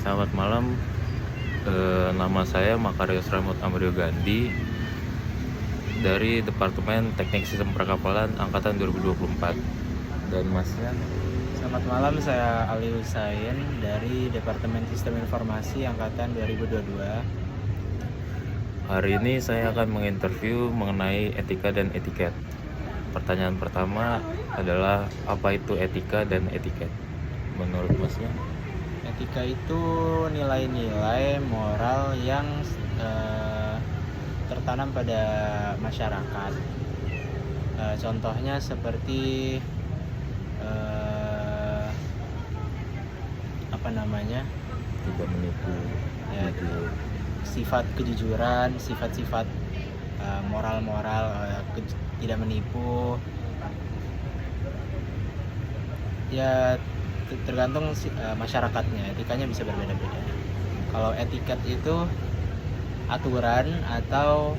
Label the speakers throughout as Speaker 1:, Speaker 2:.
Speaker 1: Selamat malam, nama saya Makarios Ramot Amrio Gandhi dari Departemen Teknik Sistem Perkapalan Angkatan 2024. Dan masnya?
Speaker 2: Selamat malam, saya Ali Husain dari Departemen Sistem Informasi Angkatan 2022.
Speaker 1: Hari ini saya akan menginterview mengenai etika dan etiket. Pertanyaan pertama adalah apa itu etika dan etiket menurut masnya?
Speaker 2: Etika itu nilai-nilai moral yang tertanam pada masyarakat. Contohnya seperti
Speaker 1: Tidak menipu,
Speaker 2: ya,
Speaker 1: jujur.
Speaker 2: sifat kejujuran, sifat-sifat moral-moral, tidak menipu. Ya tergantung masyarakatnya, etikanya bisa berbeda-beda. Kalau etiket itu aturan atau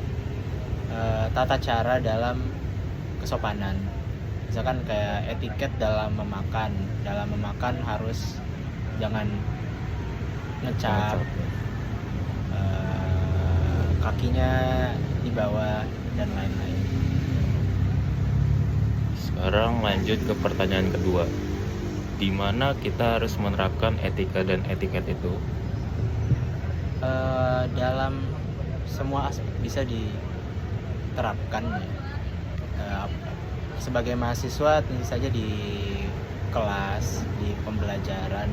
Speaker 2: tata cara dalam kesopanan. Misalkan kayak etiket dalam memakan harus jangan ngecap, kakinya di bawah dan lain-lain.
Speaker 1: Sekarang lanjut ke pertanyaan kedua. Di mana kita harus menerapkan etika dan etiket itu?
Speaker 2: Dalam semua aspek bisa diterapkan ya. Sebagai mahasiswa tentu saja di kelas, di pembelajaran,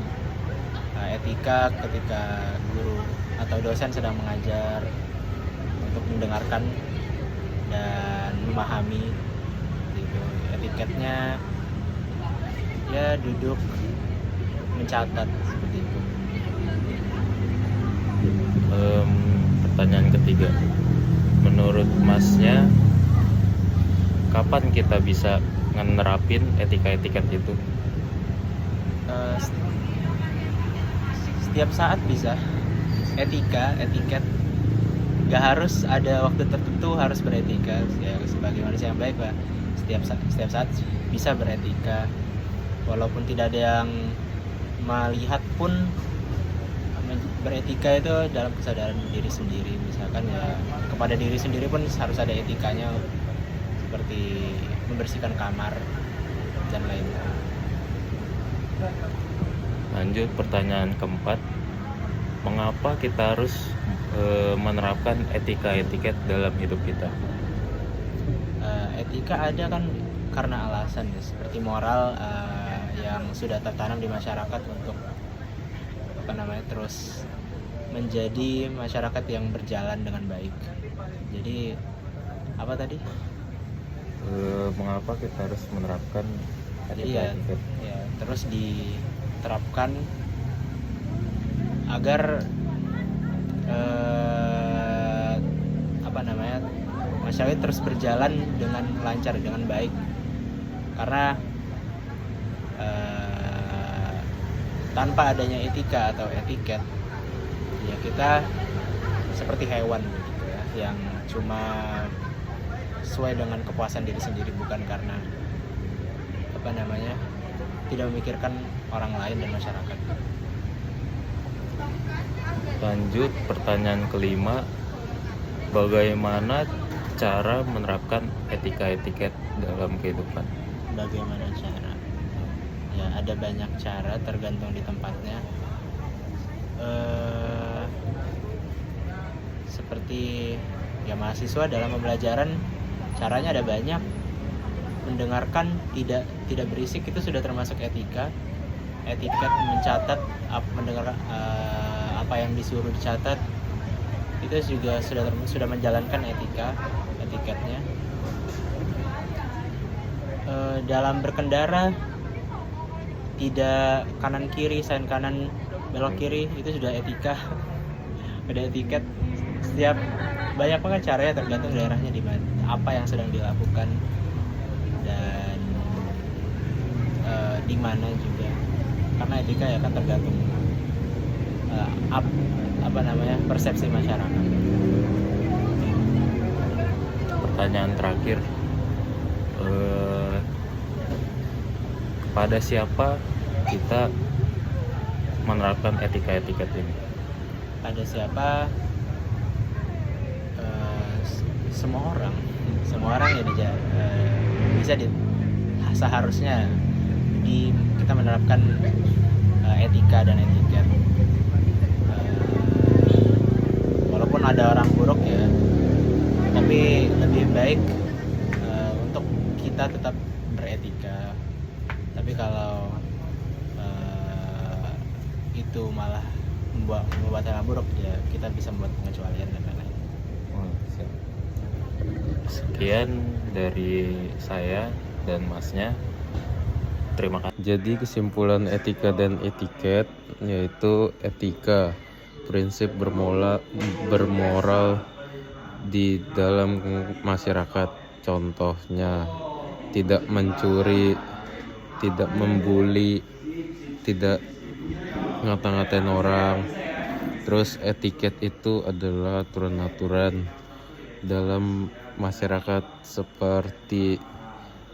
Speaker 2: etika ketika guru atau dosen sedang mengajar, untuk mendengarkan dan memahami gitu. Etiketnya ya duduk mencatat seperti itu.
Speaker 1: Pertanyaan ketiga, menurut masnya kapan kita bisa nerapin etika-etiket itu?
Speaker 2: Setiap saat bisa. Etiket gak harus ada waktu tertentu harus beretika ya. Sebagai manusia yang baik lah, setiap saat bisa beretika, walaupun tidak ada yang melihat pun. Beretika itu dalam kesadaran diri sendiri, misalkan ya kepada diri sendiri pun harus ada etikanya, seperti membersihkan kamar dan lain-lain.
Speaker 1: Lanjut pertanyaan keempat, mengapa kita harus menerapkan etika-etiket dalam hidup kita?
Speaker 2: Etika ada kan karena alasan ya, seperti moral yang sudah tertanam di masyarakat untuk terus menjadi masyarakat yang berjalan dengan baik. Jadi apa tadi?
Speaker 1: Mengapa kita harus menerapkan etika-etiket?
Speaker 2: Ya, terus diterapkan agar masyarakat terus berjalan dengan lancar, dengan baik. Karena tanpa adanya etika atau etiket, ya kita seperti hewan gitu ya, yang cuma sesuai dengan kepuasan diri sendiri, bukan karena tidak memikirkan orang lain dan masyarakat.
Speaker 1: Lanjut pertanyaan kelima, bagaimana cara menerapkan etika-etiket dalam kehidupan?
Speaker 2: Bagaimana cara? Ya ada banyak cara, tergantung di tempatnya. Seperti ya mahasiswa dalam pembelajaran, caranya ada banyak. Mendengarkan, tidak berisik itu sudah termasuk etika. Etiket mencatat, mendengar apa yang disuruh dicatat, itu juga sudah menjalankan etiketnya. Dalam berkendara, tidak kanan kiri, sen kanan belok kiri, itu sudah etika. Ada etiket. Setiap banyak banget caranya, tergantung daerahnya di mana, apa yang sedang dilakukan, dan di mana juga. Karena etika ya kan tergantung persepsi masyarakat.
Speaker 1: Pertanyaan terakhir, kepada siapa kita menerapkan etika-etiket ini?
Speaker 2: Pada siapa? Semua orang ya bisa seharusnya kita menerapkan etika dan etiket. Walaupun ada orang buruk ya, tapi lebih baik untuk kita tetap beretika. Tapi kalau itu malah membuat hal buruk, ya kita bisa membuat pengecualian dan lain-lain.
Speaker 1: Siap. Sekian dari saya dan masnya. Terima kasih. Jadi kesimpulan etika dan etiket yaitu etika, prinsip bermoral di dalam masyarakat. Contohnya tidak mencuri, tidak membuli, tidak ngata-ngatain orang. Terus etiket itu adalah aturan-aturan dalam masyarakat, seperti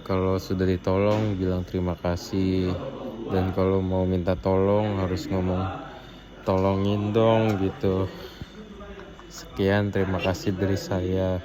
Speaker 1: kalau sudah ditolong bilang terima kasih, dan kalau mau minta tolong harus ngomong tolongin dong gitu. Sekian, terima kasih dari saya.